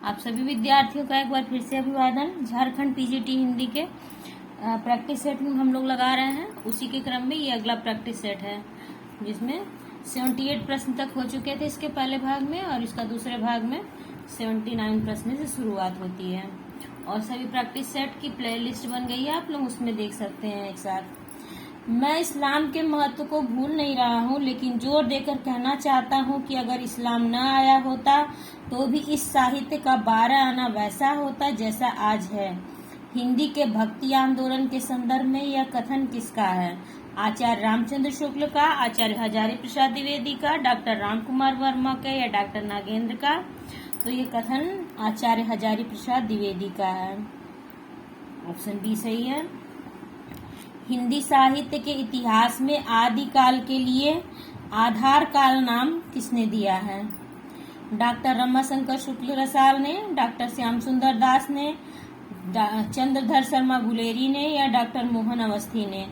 आप सभी विद्यार्थियों का एक बार फिर से अभिवादन। झारखंड पीजीटी हिंदी के प्रैक्टिस सेट में हम लोग लगा रहे हैं। उसी के क्रम में ये अगला प्रैक्टिस सेट है जिसमें 78 प्रश्न तक हो चुके थे इसके पहले भाग में, और इसका दूसरे भाग में 79 प्रश्न से शुरुआत होती है। और सभी प्रैक्टिस सेट की प्लेलिस्ट बन गई है, आप लोग उसमें देख सकते हैं एक साथ। मैं इस्लाम के महत्व को भूल नहीं रहा हूँ, लेकिन जोर देकर कहना चाहता हूँ कि अगर इस्लाम न आया होता तो भी इस साहित्य का 12 आना वैसा होता जैसा आज है। हिंदी के भक्ति आंदोलन के संदर्भ में यह कथन किसका है? आचार्य रामचंद्र शुक्ल का, आचार्य हजारी प्रसाद द्विवेदी का, डॉक्टर राम कुमार वर्मा का या डॉक्टर नागेंद्र का? तो ये कथन आचार्य हजारी प्रसाद द्विवेदी का है। ऑप्शन बी सही है। हिंदी साहित्य के इतिहास में आदि काल के लिए आधार काल नाम किसने दिया है? डॉक्टर रमाशंकर शुक्ल रसाल ने, डॉक्टर श्याम सुंदर दास ने, चंद्रधर शर्मा गुलेरी ने या डॉक्टर मोहन अवस्थी ने?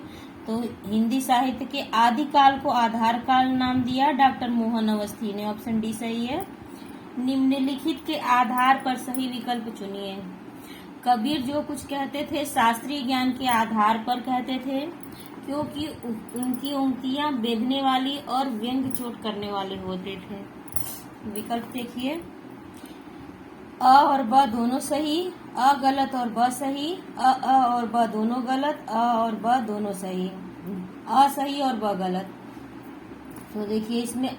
तो हिंदी साहित्य के आदि काल को आधार काल नाम दिया डॉक्टर मोहन अवस्थी ने। ऑप्शन डी सही है। निम्नलिखित के आधार पर सही विकल्प चुनिए। कबीर जो कुछ कहते थे शास्त्रीय ज्ञान के आधार पर कहते थे, क्योंकि उनकी उक्तियां बेधने वाली और व्यंग चोट करने वाले होते थे। विकल्प देखिए, अ और ब दोनों सही, अ गलत और ब सही, अ और ब दोनों गलत, अ और ब दोनों सही, अ सही और ब गलत। तो देखिए इसमें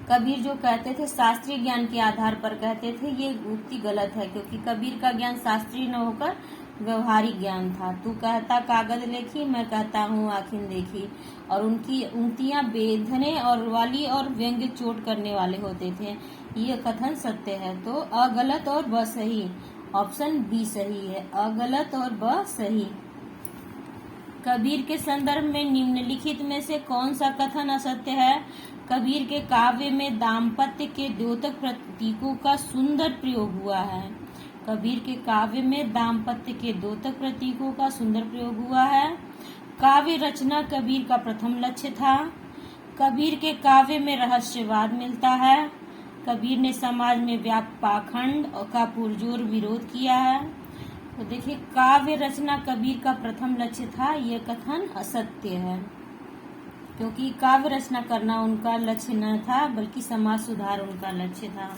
कबीर जो कहते थे शास्त्रीय ज्ञान के आधार पर कहते थे, ये उक्ति गलत है, क्योंकि कबीर का ज्ञान शास्त्रीय न होकर व्यवहारिक ज्ञान था। तू कहता कागज लेखी, मैं कहता हूँ आखिन देखी। और उनकी उक्तियां बेधने और वाली और व्यंग्य चोट करने वाले होते थे। ये कथन सत्य है। तो अ गलत और ब सही। ऑप्शन बी सही है, अ गलत और ब सही। कबीर के संदर्भ में निम्नलिखित में से कौन सा कथन असत्य है? कबीर के काव्य में दाम्पत्य के द्योतक प्रतीकों का सुंदर प्रयोग हुआ है। कबीर के काव्य में दाम्पत्य के द्योतक प्रतीकों का सुंदर प्रयोग हुआ है। काव्य रचना कबीर का प्रथम लक्ष्य था। कबीर के काव्य में रहस्यवाद मिलता है। कबीर ने समाज में व्याप्त पाखंड का पुरजोर विरोध किया है। तो देखिए, काव्य रचना कबीर का प्रथम लक्ष्य था, यह कथन असत्य है, क्योंकि काव्य रचना करना उनका लक्ष्य न था, बल्कि समाज सुधार उनका लक्ष्य था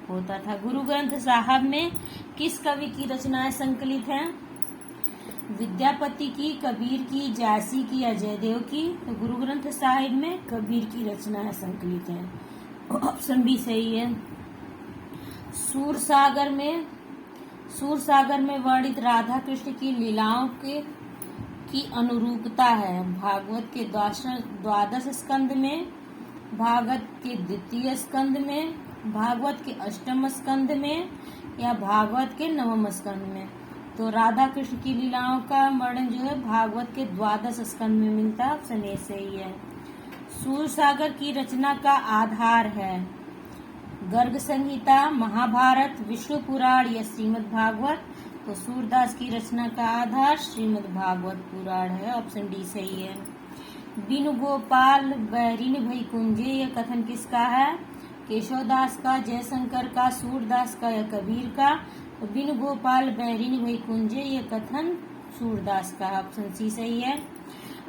होता था। गुरु ग्रंथ साहब में किस कवि की रचनाएं संकलित हैं? विद्यापति की, कबीर की, जायसी की या जयदेव की? तो गुरु ग्रंथ साहिब में कबीर की रचनाएं संकलित हैं। ऑप्शन बी सही है। सूरसागर में वर्णित राधा कृष्ण की लीलाओं की अनुरूपता है भागवत के द्वादश स्कंद में, भागवत के द्वितीय स्कंद में, भागवत के अष्टम स्कंद में या भागवत के नवम स्कंद में? तो राधा कृष्ण की लीलाओं का वर्णन जो है भागवत के द्वादश स्कंद में मिलता है। ऑप्शन ए सही है। सूरसागर की रचना का आधार है गर्ग संहिता, महाभारत, विष्णु पुराण या श्रीमद् भागवत? तो सूरदास की रचना का आधार श्रीमद् भागवत पुराण है। ऑप्शन डी सही है। बिनु गोपाल बैरिन भई कुंजे, यह कथन किसका है? केशवदास का, जयशंकर का, सूरदास का या कबीर का? तो बिनु गोपाल बैरिन भई कुंजे, यह कथन सूरदास का। ऑप्शन सी सही है।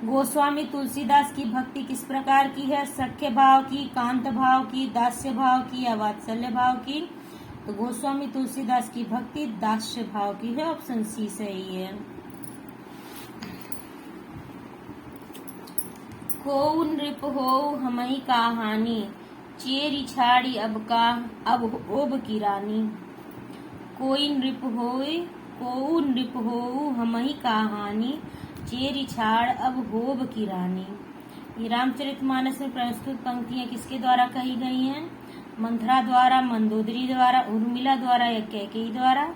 गोस्वामी तुलसीदास की भक्ति किस प्रकार की है? सख्य भाव की, कांत भाव की, दास्य भाव की या वात्सल्य भाव की? तो गोस्वामी तुलसीदास की भक्ति दास्य भाव की है। ऑप्शन सी सही है। को नृप हो हमही कहानी, चेरी छाड़ी अब ओब की रानी। कोई नृप हो हमही कहानी, चेरी छाड़ अब होब की रानी। ये रामचरितमानस में प्रस्तुत पंक्तियां किसके द्वारा कही गई हैं? मंथरा द्वारा, मंदोदरी द्वारा, उर्मिला द्वारा या कैकेयी द्वारा?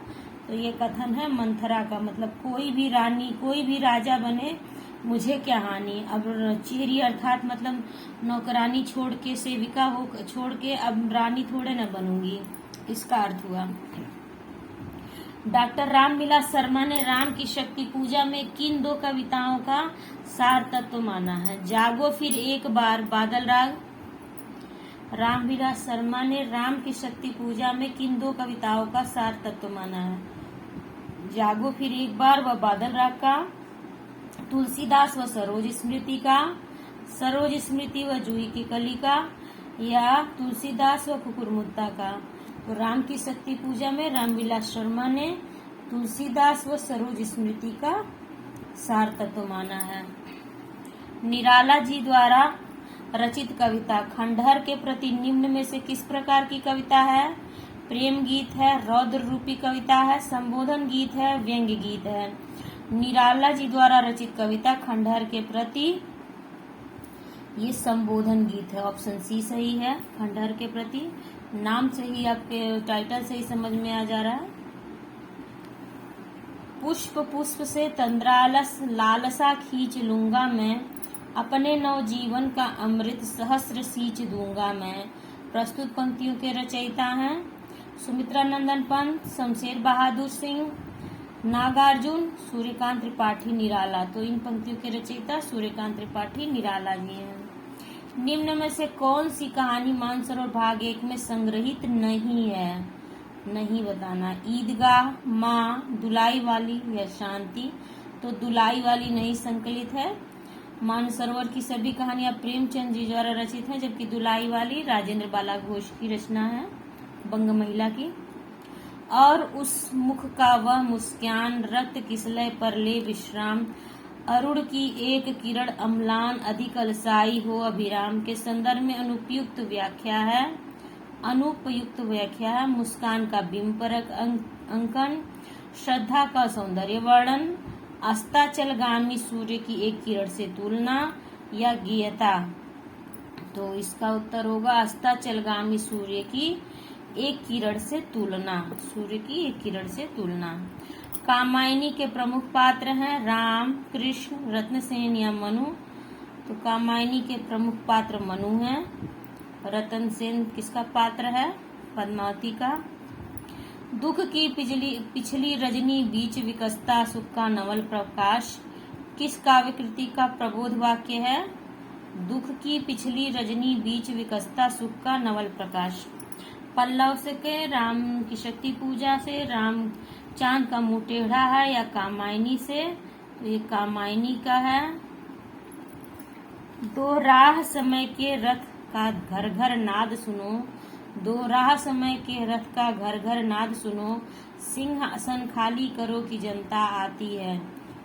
तो ये कथन है मंथरा का। मतलब कोई भी रानी, कोई भी राजा बने, मुझे क्या हानि। अब चेरी अर्थात मतलब नौकरानी छोड़ के, सेविका हो छोड़ के अब रानी थोड़े न बनूंगी, इसका अर्थ हुआ। डॉक्टर रामविलास शर्मा ने राम की शक्ति पूजा में किन दो कविताओं का सार तत्व माना है? जागो फिर एक बार, बादल राग, रामविलास शर्मा ने राम की शक्ति पूजा में किन दो कविताओं का सार तत्व माना है? जागो फिर एक बार व बादल राग का, तुलसीदास व सरोज स्मृति का, सरोज स्मृति व जूही की कली का, या तुलसीदास व कुकुरमुत्ता का? तो राम की शक्ति पूजा में रामविलास शर्मा ने तुलसीदास व सरोज स्मृति का सार तत्व माना है। निराला जी द्वारा रचित कविता खंडहर के प्रति निम्न में से किस प्रकार की कविता है? प्रेम गीत है, रौद्र रूपी कविता है, संबोधन गीत है, व्यंग्य गीत है। निराला जी द्वारा रचित कविता खंडहर के प्रति ये संबोधन गीत है। ऑप्शन सी सही है। खंडहर के प्रति नाम से ही, आपके टाइटल से ही समझ में आ जा रहा है। पुष्प पुष्प से तंद्रालस लालसा खींच लूंगा मैं, अपने नवजीवन का अमृत सहस्र सींच दूंगा मैं। प्रस्तुत पंक्तियों के रचयिता हैं सुमित्रा नंदन पंत, शमशेर बहादुर सिंह, नागार्जुन, सूर्यकांत त्रिपाठी निराला। तो इन पंक्तियों के रचयिता सूर्यकांत त्रिपाठी निराला जी हैं। निम्न में से कौन सी कहानी मानसरोवर भाग 1 में संग्रहित नहीं है? नहीं बताना। ईदगाह, माँ, दुलाई वाली या शांति? तो दुलाई वाली नहीं संकलित है। मानसरोवर की सभी कहानियां प्रेमचंद जी द्वारा रचित हैं, जबकि दुलाई वाली राजेंद्र बाला घोष की रचना है, बंग महिला की। और उस मुख का वह मुस्कान, रक्त किसलय पर ले विश्राम, अरुण की एक किरण अम्लान, अधिक अलसाई हो अभिराम के संदर्भ में अनुपयुक्त व्याख्या है। मुस्कान का बिंबपरक अंकन, श्रद्धा का सौंदर्य वर्णन, अस्ताचलगामी सूर्य की एक किरण से तुलना, या गेयता? तो इसका उत्तर होगा अस्ताचलगामी सूर्य की एक किरण से तुलना। सूर्य की एक किरण से तुलना। कामायनी के प्रमुख पात्र हैं राम, कृष्ण, रत्नसेन या मनु? तो कामायनी के प्रमुख पात्र मनु हैं। रतनसेन किसका पात्र है? पद्मावती का। दुख की पिछली रजनी बीच विकसता सुख का नवल प्रकाश किस काव्य कृति का प्रबोध वाक्य है? दुख की पिछली रजनी बीच विकसता सुख का नवल प्रकाश। पल्लव से के राम की शक्ति पूजा से, राम चांद का मुंह टेढ़ा है, या कामायनी से? तो ये कामायनी का है। दो राह समय के रथ का घर घर नाद सुनो, दो राह समय के रथ का घर घर नाद सुनो, सिंहासन खाली करो कि जनता आती है।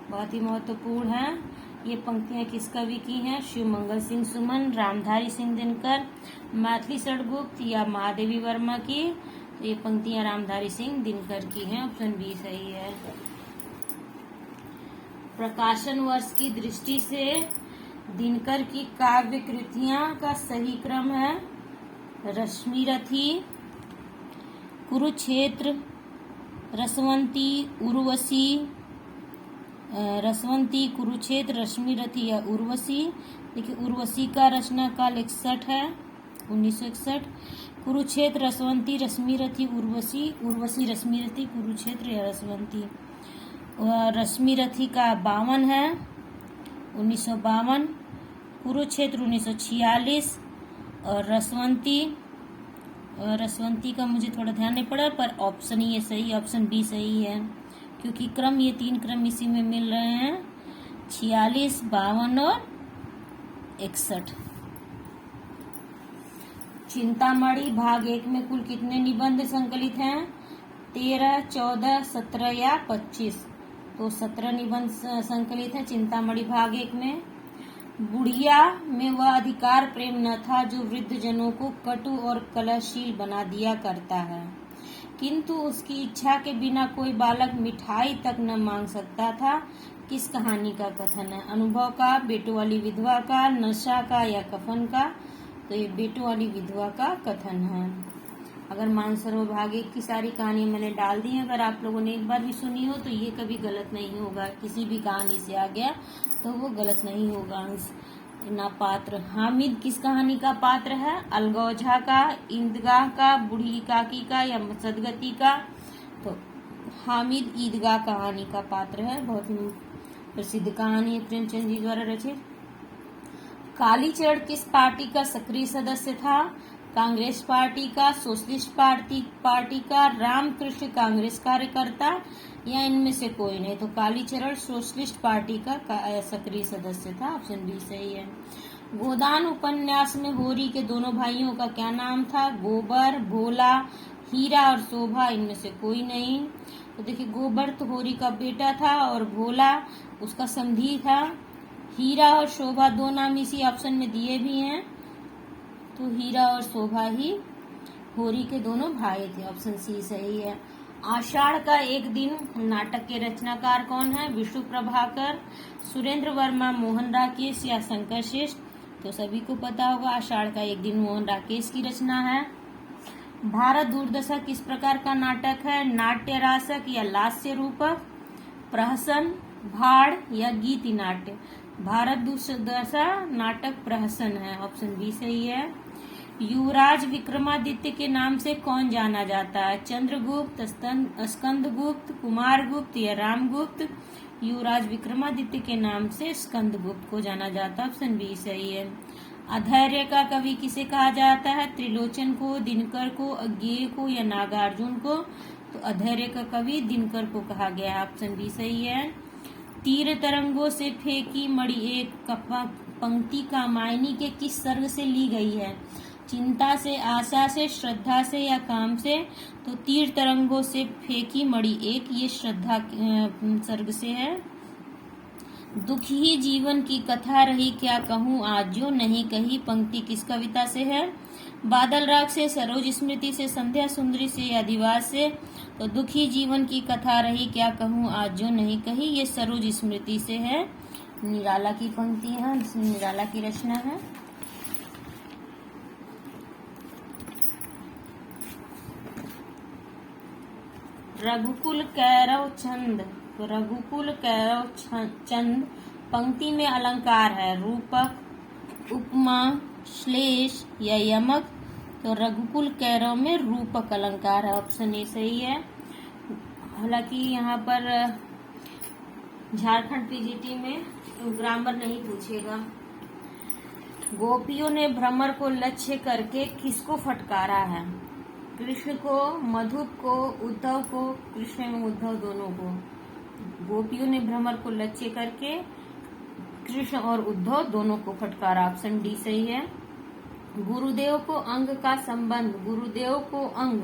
बहुत ही महत्वपूर्ण है। ये पंक्तियां किस कवि की हैं? शिव मंगल सिंह सुमन, रामधारी सिंह दिनकर, मैथिली षडगुप्त या महादेवी वर्मा की? तो ये पंक्तियां रामधारी सिंह दिनकर की हैं। ऑप्शन बी सही है। प्रकाशन वर्ष की दृष्टि से दिनकर की काव्य कृतियां का सही क्रम है रश्मिरथी, कुरुक्षेत्र, रसवंती, उर्वशी, रसवंती, कुरुक्षेत्र, रश्मिरथी या उर्वशी? देखिए उर्वशी का रचना काल 61 है, 1961। कुरुक्षेत्र, रसवंती, रश्मिरथी, उर्वशी, उर्वशी, रश्मिरथी, कुरुक्षेत्र या रसवंती? रश्मिरथी का 52 है, 1952। कुरुक्षेत्र 1946 और रसवंती का मुझे थोड़ा ध्यान नहीं पड़ा, पर ऑप्शन ये सही, ऑप्शन बी सही है, क्योंकि क्रम ये 3 क्रम इसी में मिल रहे हैं, 46, 52 और 61। चिंतामणि भाग 1 में कुल कितने निबंध संकलित हैं? 13, 14, 17 या 25? तो 17 निबंध संकलित हैं चिंतामणि भाग 1 में। बुढ़िया में वह अधिकार प्रेम न था जो वृद्ध जनों को कटु और कलहशील बना दिया करता है, किंतु उसकी इच्छा के बिना कोई बालक मिठाई तक न मांग सकता था। किस कहानी का कथन है? अनुभव का, बेटों वाली विधवा का, नशा का या कफन का? तो ये बेटों वाली विधवा का कथन है। अगर मानसरोवर भाग 1 की सारी कहानी मैंने डाल दी है, अगर आप लोगों ने एक बार भी सुनी हो तो ये कभी गलत नहीं होगा। किसी भी कहानी से आ गया तो वो गलत नहीं होगा। ना पात्र। हामिद किस कहानी का पात्र है? अलगौझा का, ईदगाह का, बूढ़ी काकी का या सदगति का? तो हामिद ईदगाह कहानी का पात्र है। बहुत ही प्रसिद्ध कहानी है, प्रेमचंद जी द्वारा रचित। कालीचरण किस पार्टी का सक्रिय सदस्य था? कांग्रेस पार्टी का, सोशलिस्ट पार्टी का, रामकृष्ण कांग्रेस कार्यकर्ता या इनमें से कोई नहीं। तो कालीचरण सोशलिस्ट पार्टी का सक्रिय सदस्य था। ऑप्शन बी सही है। गोदान उपन्यास में होरी के दोनों भाइयों का क्या नाम था? गोबर, भोला, हीरा और शोभा, इनमें से कोई नहीं। तो देखिए, गोबर तो होरी का बेटा था और भोला उसका समधी था। हीरा और शोभा दो नाम इसी ऑप्शन में दिए भी हैं, तो हीरा और शोभा ही होरी के दोनों भाई थे। ऑप्शन सी सही है। आषाढ़ का एक दिन नाटक के रचनाकार कौन है? विष्णु प्रभाकर, सुरेंद्र वर्मा, मोहन राकेश या शंकर श्रेष्ठ। तो सभी को पता होगा आषाढ़ का एक दिन मोहन राकेश की रचना है। भारत दूरदर्शन किस प्रकार का नाटक है? नाट्य रासक या लास्य रूपक, प्रहसन, भाड़ या गीति नाट्य। भारत दूरदर्शन नाटक प्रहसन है। ऑप्शन बी सही है। युवराज विक्रमादित्य के नाम से कौन जाना जाता है? चंद्रगुप्त, स्कंदगुप्त, कुमारगुप्त या रामगुप्त। युवराज विक्रमादित्य के नाम से स्कंदगुप्त को जाना जाता है। ऑप्शन बी सही है। अधैर्य का कवि किसे कहा जाता है? त्रिलोचन को, दिनकर को, अज्ञेय को या नागार्जुन को। तो अधैर्य का कवि दिनकर को कहा गया है। ऑप्शन बी सही है। तीर तरंगों से फेंकी मणि एक पंक्ति कामायनी के किस सर्ग से ली गई है? चिंता से, आशा से, श्रद्धा से या काम से। तो तीर तरंगों से फेंकी मणि एक, ये श्रद्धा सर्ग से है। दुखी ही जीवन की कथा रही, क्या कहूँ आज जो नहीं कही, पंक्ति किस कविता से है? बादल राग से, सरोज स्मृति से, संध्या सुंदरी से या दिवास से। तो दुखी जीवन की कथा रही, क्या कहूँ आज जो नहीं कही, ये सरोज स्मृति से है। निराला की पंक्ति है, निराला की रचना है। रघुकुल कैरव चंद। तो रघुकुल कैरव चंद पंक्ति में अलंकार है, रूपक, उपमा, श्लेष या यमक। तो रघुकुल कैरव में रूपक अलंकार है। ऑप्शन ए सही है। हालांकि यहाँ पर झारखंड पीजीटी में ग्रामर नहीं पूछेगा। गोपियों ने भ्रमर को लक्ष्य करके किसको फटकारा है? कृष्ण को, मधुप को, उद्धव को। कृष्ण एवं उद्धव दोनों को। गोपियों ने भ्रमर को लक्ष्य करके कृष्ण और उद्धव दोनों को फटकारा। ऑप्शन डी सही है। गुरुदेव को अंग का संबंध। गुरुदेव को अंग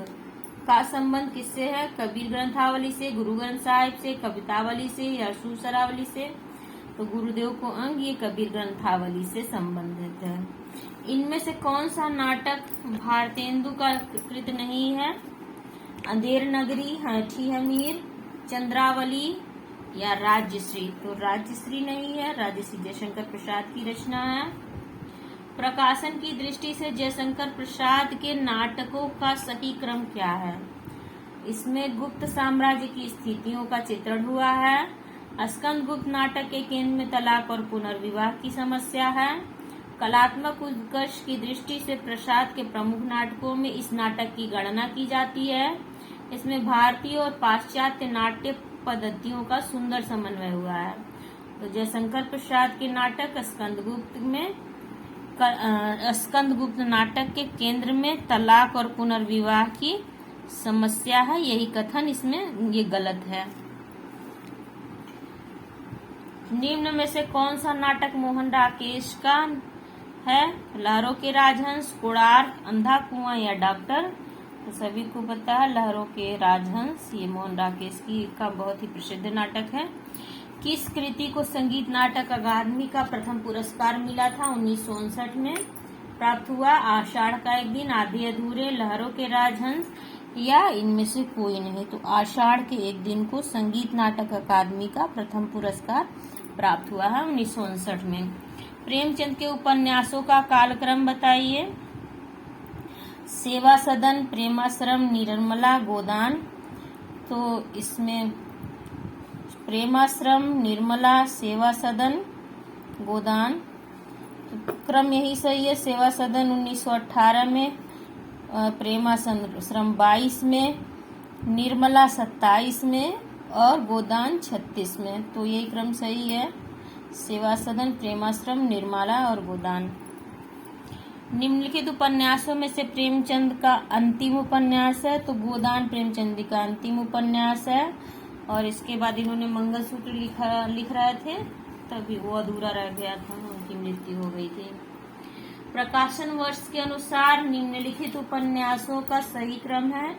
का संबंध किससे है? कबीर ग्रंथावली से, गुरु ग्रंथ साहिब से, कवितावली से या सुसरावली से। तो गुरुदेव को अंग ये कबीर ग्रंथावली से संबंधित है। इनमें से कौन सा नाटक भारतेंदु का कृत नहीं है? अंधेर नगरी, हाथी हमीर, चंद्रावली या राज्यश्री। तो राज्यश्री नहीं है, राज्यश्री जयशंकर प्रसाद की रचना है। प्रकाशन की दृष्टि से जयशंकर प्रसाद के नाटकों का सही क्रम क्या है? इसमें गुप्त साम्राज्य की स्थितियों का चित्रण हुआ है। स्कंदगुप्त नाटक के केंद्र में तलाक और पुनर्विवाह की समस्या है। कलात्मक उत्कर्ष की दृष्टि से प्रसाद के प्रमुख नाटकों में इस नाटक की गणना की जाती है। इसमें भारतीय और पाश्चात्य नाट्य पद्धतियों का सुंदर समन्वय हुआ है। तो जयशंकर प्रसाद के नाटक स्कंदगुप्त नाटक के केंद्र में तलाक और पुनर्विवाह की समस्या है, यही कथन इसमें ये गलत है। निम्न में से कौन सा नाटक मोहन राकेश का है? लहरों के राजहंस, कोणार्क, अंधा कुआं या डॉक्टर। तो सभी को पता है लहरों के राजहंस, ये मोहन राकेश का बहुत ही प्रसिद्ध नाटक है। किस कृति को संगीत नाटक अकादमी का प्रथम पुरस्कार मिला था? 1959 में प्राप्त हुआ। आषाढ़ का एक दिन, आधे अधूरे, लहरों के राजहंस या इनमें से कोई नहीं। तो आषाढ़ के एक दिन को संगीत नाटक अकादमी का प्रथम पुरस्कार प्राप्त हुआ है 1959 में। प्रेमचंद के उपन्यासों का कालक्रम बताइए। सेवा सदन, प्रेमाश्रम, निर्मला, गोदान। तो इसमें प्रेमाश्रम, निर्मला, सेवा सदन, गोदान, तो क्रम यही सही है। सेवा सदन 1918 में, प्रेमाश्रम 22 में, निर्मला 27 में और गोदान 36 में। तो यही क्रम सही है, सेवा सदन, प्रेमाश्रम, निर्मला और गोदान। निम्नलिखित उपन्यासों में से प्रेमचंद का अंतिम उपन्यास है, तो गोदान प्रेमचंद का अंतिम उपन्यास है। और इसके बाद इन्होंने मंगलसूत्र लिख रहे थे, तभी वो अधूरा रह गया था, उनकी मृत्यु हो गई थी। प्रकाशन वर्ष के अनुसार निम्नलिखित उपन्यासों का सही क्रम है: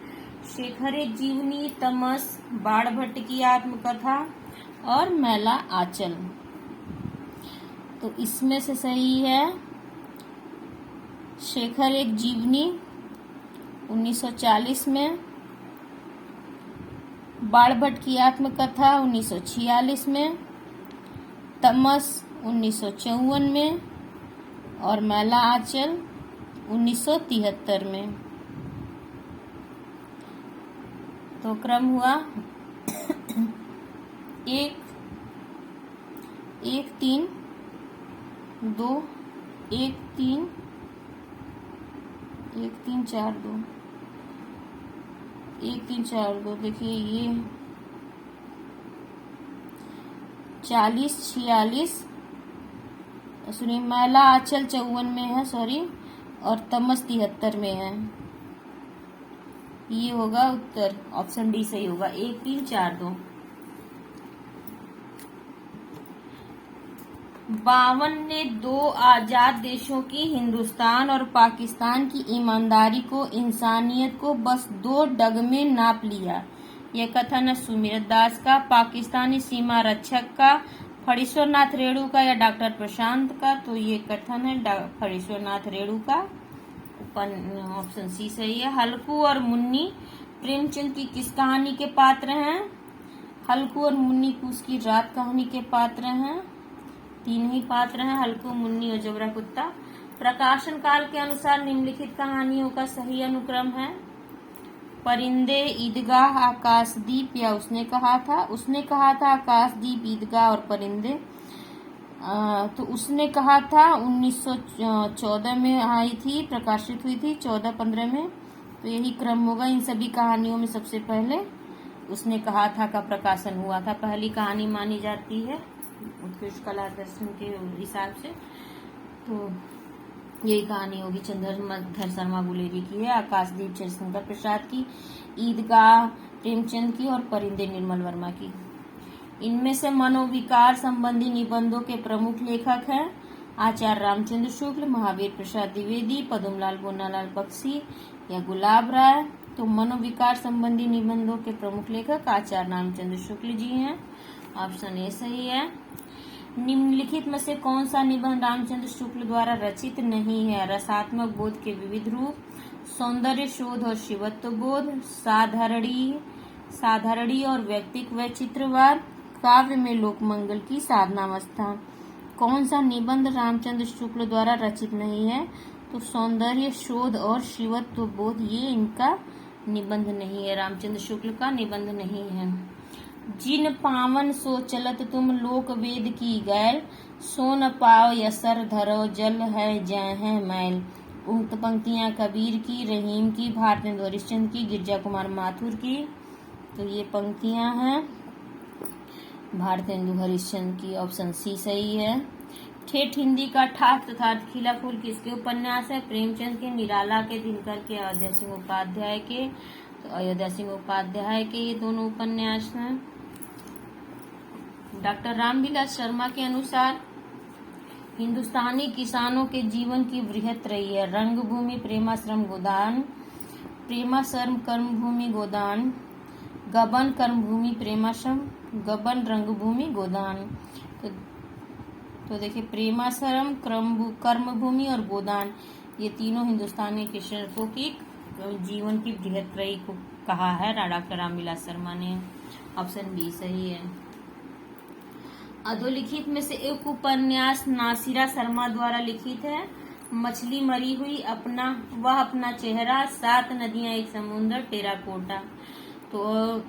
शेखर जीवनी, तमस, बाणभट्ट की आत्मकथा और मैला आंचल। तो इसमें से सही है शेखर एक जीवनी 1940 में, बाणभट्ट की आत्मकथा 1946 में, तमस 1954 में और मैला आंचल 1973 में। तो क्रम हुआ 1 3 2 1 3 1 3 4 2 1 3 4 2। देखिए ये 40 46, सुनिए मैला आंचल 54 में है, सॉरी, और तमस 73 में है। ये होगा उत्तर, ऑप्शन डी सही होगा, 1 3 4 2। 52 ने दो आजाद देशों की, हिंदुस्तान और पाकिस्तान की ईमानदारी को, इंसानियत को बस 2 डग में नाप लिया। यह कथन है सुमिरत दास का, पाकिस्तानी सीमा रक्षक का, फणीश्वर नाथ रेणु का या डॉक्टर प्रशांत का। तो ये कथन है फणीश्वर नाथ रेणु का, ऑप्शन सी सही है। हल्कू और मुन्नी प्रेमचंद की किस कहानी के पात्र हैं? हल्कू और मुन्नी कूस की रात कहानी के पात्र हैं। 3 ही पात्र हैं, हल्कू, मुन्नी और जबरा कुत्ता। प्रकाशन काल के अनुसार निम्नलिखित कहानियों का सही अनुक्रम है: परिंदे, ईदगाह, आकाशदीप या उसने कहा था आकाशदीप, ईदगाह और परिंदे। तो उसने कहा था 1914 में आई थी, प्रकाशित हुई थी 14-15 में। तो यही क्रम होगा। इन सभी कहानियों में सबसे पहले उसने कहा था का प्रकाशन हुआ था, पहली कहानी मानी जाती है उत्कृष्ट कला दर्शन के हिसाब से। तो यही कहानी होगी चंद्रधर शर्मा गुलेरी की है, आकाशदीप चंद्रशंकर प्रसाद की, ईदगाह प्रेमचंद की और परिंदे निर्मल वर्मा की। इनमें से मनोविकार संबंधी निबंधों के प्रमुख लेखक हैं आचार्य रामचंद्र शुक्ल, महावीर प्रसाद द्विवेदी, पद्मलाल बोनालाल बख्शी या गुलाब राय। तो मनोविकार संबंधी निबंधों के प्रमुख लेखक आचार्य रामचंद्र शुक्ल जी हैं, ऑप्शन ए सही है। निम्नलिखित में से कौन सा निबंध रामचंद्र शुक्ल द्वारा रचित नहीं है? रसात्मक बोध के विविध रूप, सौंदर्य शोध और शिवत्व बोध, साधारणी और व्यक्तिक वैचित्रवाद, काव्य में लोकमंगल की साधनावस्था। कौन सा निबंध रामचंद्र शुक्ल द्वारा रचित नहीं है? तो सौंदर्य शोध और शिवत्व बोध, ये इनका निबंध नहीं है, रामचंद्र शुक्ल का निबंध नहीं है। जिन पावन सो चलत तुम लोक वेद की गैल, सो न पाओ यसर धरो जल है जय है मैल। उक्त पंक्तियां कबीर की, रहीम की, भारतेंदु हरिश्चंद्र की, गिरजा कुमार माथुर की। तो ये पंक्तियां हैं भारतेंदु हरिश्चंद्र की, ऑप्शन सी सही है। ठेठ हिंदी का ठाठ तथा खिला फूल किसके उपन्यास है? प्रेमचंद के, निराला के, दिनकर के, अयोध्या सिंह उपाध्याय के। तो अयोध्या सिंह उपाध्याय के ये दोनों उपन्यास हैं। डॉक्टर रामविलास शर्मा के अनुसार हिंदुस्तानी किसानों के जीवन की वृहत रही है रंगभूमि, प्रेमाश्रम गोदान, प्रेमाश्रम कर्मभूमि गोदान, गबन कर्मभूमि प्रेमाश्रम, गबन रंगभूमि गोदान। तो देखिए प्रेमाश्रम, कर्मभूमि और गोदान, ये तीनों हिंदुस्तानी किसानों की जीवन की बृहत रही को कहा है डॉक्टर रामविलास शर्मा ने, ऑप्शन बी सही है। अधोलिखित में से एक उपन्यास नासिरा शर्मा द्वारा लिखित है। मछली मरी हुई, अपना चेहरा, 7 नदियां एक समुद्र, टेराकोटा। तो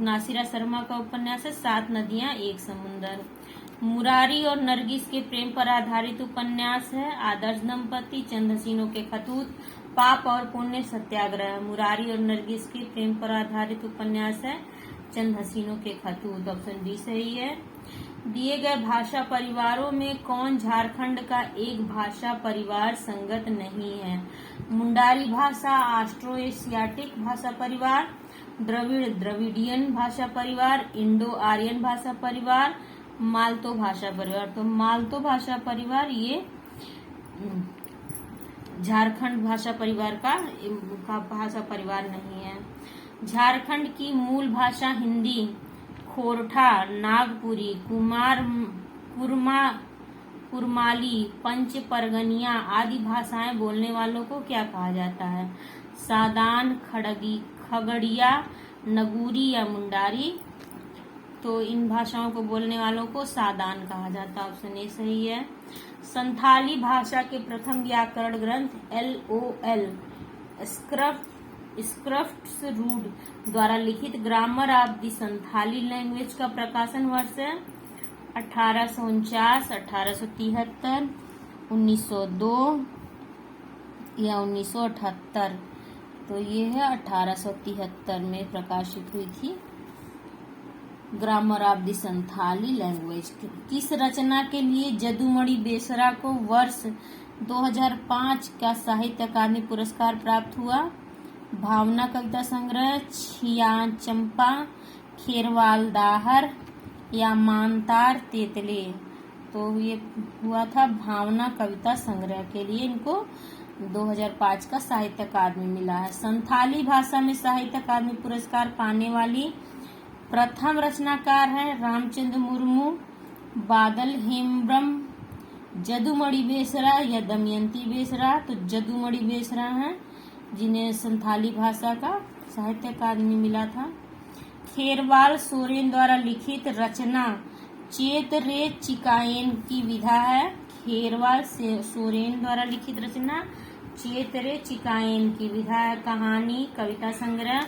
नासिरा शर्मा का उपन्यास है 7 नदियां एक समुद्र। मुरारी और नरगिस के प्रेम पर आधारित उपन्यास है आदर्श दंपति, चंद हसीनों के खतूत, पाप और पुण्य, सत्याग्रह। मुरारी और नरगिस के प्रेम पर आधारित उपन्यास है चंद हसीनों के खतूत, ऑप्शन डी सही है। दिए गए भाषा परिवारों में कौन झारखंड का एक भाषा परिवार संगत नहीं है? मुंडारी भाषा, ऑस्ट्रो एशियाटिक भाषा परिवार, द्रविडियन भाषा परिवार, इंडो आर्यन भाषा परिवार, मालतो भाषा परिवार। तो मालतो भाषा परिवार ये झारखंड भाषा परिवार का भाषा परिवार नहीं है। झारखंड की मूल भाषा हिंदी, खोरठा, नागपुरी, कुरमाली, पंच परगनिया आदि भाषाएं बोलने वालों को क्या कहा जाता है? सादान, खगड़िया, नगूरी या मुंडारी। तो इन भाषाओं को बोलने वालों को सादान कहा जाता है। ऑप्शन ए सही है। संथाली भाषा के प्रथम व्याकरण ग्रंथ LOL स्क्रफ्ट्स रूड द्वारा लिखित grammar of the Santhali language का प्रकाशन वर्ष है 1849, 1873, 1902 या 1978। तो ये है 1873 में प्रकाशित हुई थी grammar of the Santhali language. किस रचना के लिए जदुमणि बेसरा को वर्ष 2005 का साहित्य अकादमी पुरस्कार प्राप्त हुआ? भावना कविता संग्रह, छिया चंपा, खेरवाल दाहर या मानतार तेतले। तो ये हुआ था भावना कविता संग्रह के लिए इनको 2005 का साहित्य अकादमी मिला है। संथाली भाषा में साहित्य अकादमी पुरस्कार पाने वाली प्रथम रचनाकार है रामचंद्र मुर्मू, बादल हेम्ब्रम, जदुमणि बेसरा या दमयंती बेसरा। तो जदुमणि बेसरा हैं जिन्हें संथाली भाषा का साहित्य अकादमी मिला था। खेरवाल सोरेन द्वारा लिखित रचना चेत रे चिकायन की विधा है। खेरवाल सोरेन द्वारा लिखित रचना चेत रे चिकायन की विधा है। कहानी, कविता संग्रह,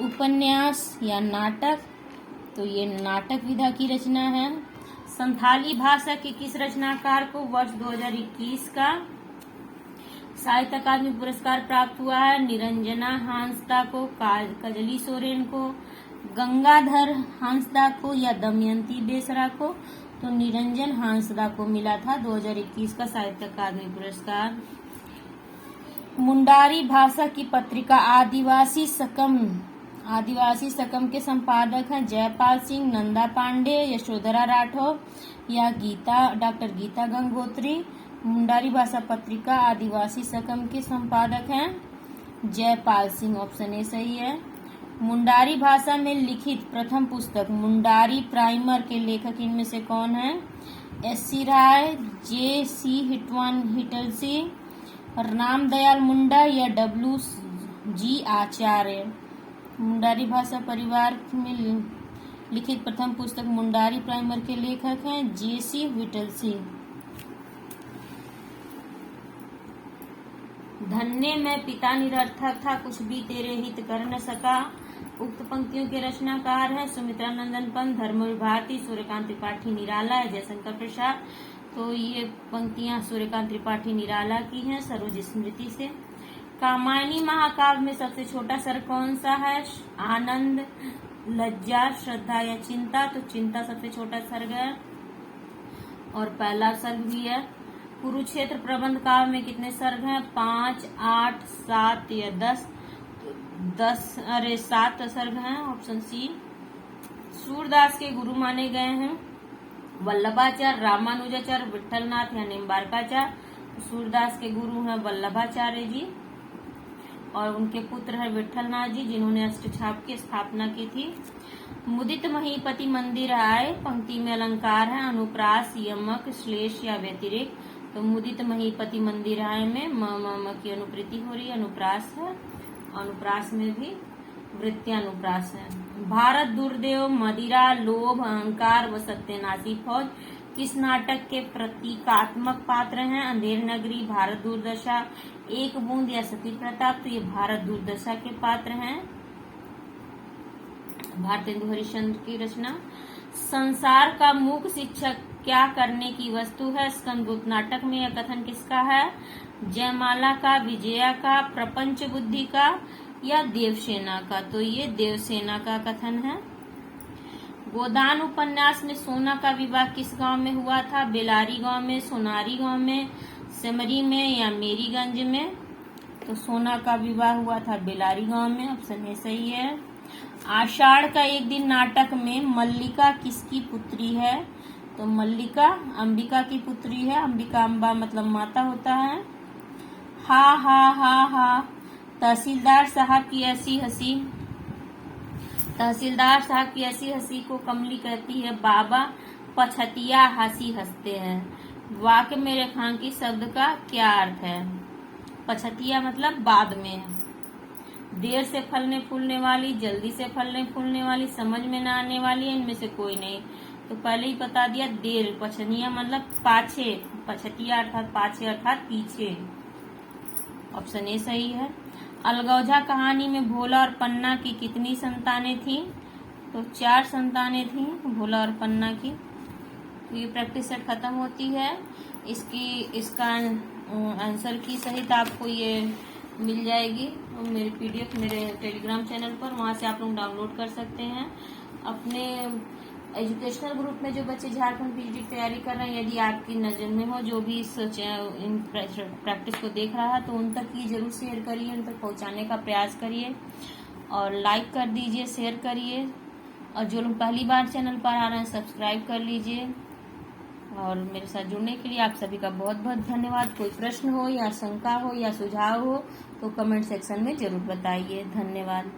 उपन्यास या नाटक। तो ये नाटक विधा की रचना है। संथाली भाषा के किस रचनाकार को वर्ष 2021 का साहित्य अकादमी पुरस्कार प्राप्त हुआ है? निरंजना हांसदा को, कजली सोरेन को, गंगाधर हांसदा को या दमयंती बेसरा को। तो निरंजन हांसदा को मिला था 2021 का साहित्य अकादमी पुरस्कार। मुंडारी भाषा की पत्रिका आदिवासी सकम के संपादक हैं जयपाल सिंह, नंदा पांडे, यशोधरा राठौर या डॉक्टर गीता गंगोत्री। मुंडारी भाषा पत्रिका आदिवासी सकम के संपादक हैं जयपाल सिंह। ऑप्शन ए सही है। मुंडारी भाषा में लिखित प्रथम पुस्तक मुंडारी प्राइमर के लेखक इनमें से कौन है? SC राय, JC हिटलसी, रामदयाल मुंडा या WG आचार्य। मुंडारी भाषा परिवार में लिखित प्रथम पुस्तक मुंडारी प्राइमर के लेखक हैं JC हिटलसी। धन्य में पिता निरर्थक था, कुछ भी तेरे हित कर न सका। उक्त पंक्तियों के रचनाकार हैं सुमित्रा नंदन पंत, धर्मवीर भारती, सूर्यकांत त्रिपाठी निराला या जयशंकर प्रसाद। तो ये पंक्तियां सूर्यकांत त्रिपाठी निराला की हैं सरोज स्मृति से। कामायनी महाकाव्य में सबसे छोटा सर्ग कौन सा है? आनंद, लज्जा, श्रद्धा या चिंता। तो चिंता सबसे छोटा सर्ग है और पहला सर्ग भी है। कुरुक्षेत्र प्रबंध काव्य में कितने सर्ग हैं? 5, 8, 7 या 10? 7 सर्ग हैं। Option C. सूरदास के गुरु माने गए हैं वल्लभाचार्य, रामानुजाचार्य, विठलनाथ या निम्बारकाचार्य। सूरदास के गुरु हैं वल्लभाचार्य जी और उनके पुत्र है विठलनाथ जी जिन्होंने अष्टछाप की स्थापना की थी। मुदित महीपति मंदिर आए पंक्ति में अलंकार है अनुप्रास, यमक, श्लेष या व्यतिरेक। तो मुदित महीपति मंदिर आए में म की अनुप्रीति हो रही है, अनुप्रास है। अनुप्रास में भी वृत्त्यानुप्रास है। भारत दुर्देव, मदिरा, लोभ, अहंकार व सत्यनाशी फौज किस नाटक के प्रतीकात्मक पात्र हैं? अंधेर नगरी, भारत दुर्दशा, एक बूंद या सती प्रताप। तो ये भारत दुर्दशा के पात्र हैं। भारतेंदु हरिश्चंद्र की रचना। संसार का मूक शिक्षक क्या करने की वस्तु है? स्कंदगुप्त नाटक में यह कथन किसका है? जयमाला का, विजया का, प्रपंच बुद्धि का या देवसेना का। तो ये देवसेना का कथन है। गोदान उपन्यास में सोना का विवाह किस गांव में हुआ था? बेलारी गांव में, सोनारी गांव में, सेमरी में या मेरीगंज में? तो सोना का विवाह हुआ था बेलारी गांव में। ऑप्शन ए सही है। आषाढ़ का एक दिन नाटक में मल्लिका किसकी पुत्री है? तो मल्लिका अंबिका की पुत्री है। अंबिका अम्बा मतलब माता होता है। हा हा हा हा, तहसीलदार साहब की ऐसी हंसी। तहसीलदार साहब की ऐसी हंसी को कमली कहती है बाबा पछतिया हंसी हंसते हैं। वाक्य में रेखांकित शब्द का क्या अर्थ है? पछतिया मतलब बाद में, देर से फलने फूलने वाली, जल्दी से फलने फूलने वाली, समझ में न आने वाली है, इनमें से कोई नहीं। तो पहले ही बता दिया देर। पछनिया मतलब पाछे, पछतिया अर्थात पाछे अर्थात पीछे। ऑप्शन ए सही है। अलगौजा कहानी में भोला और पन्ना की कितनी संतानें थी? तो 4 संतानें थी भोला और पन्ना की। तो ये प्रैक्टिस सेट खत्म होती है। इसका आंसर की सहित आपको ये मिल जाएगी मेरे PDF मेरे टेलीग्राम चैनल पर, वहाँ से आप लोग डाउनलोड कर सकते हैं। अपने एजुकेशनल ग्रुप में जो बच्चे झारखंड PGT की तैयारी कर रहे हैं, यदि आपकी नज़र में हो जो भी इस इन प्रैक्टिस को देख रहा है, तो उन तक ये जरूर शेयर करिए, उन तक पहुँचाने का प्रयास करिए और लाइक कर दीजिए, शेयर करिए। और जो लोग पहली बार चैनल पर आ रहे हैं सब्सक्राइब कर लीजिए। और मेरे साथ जुड़ने के लिए आप सभी का बहुत बहुत धन्यवाद। कोई प्रश्न हो या शंका हो या सुझाव हो तो कमेंट सेक्शन में जरूर बताइए। धन्यवाद।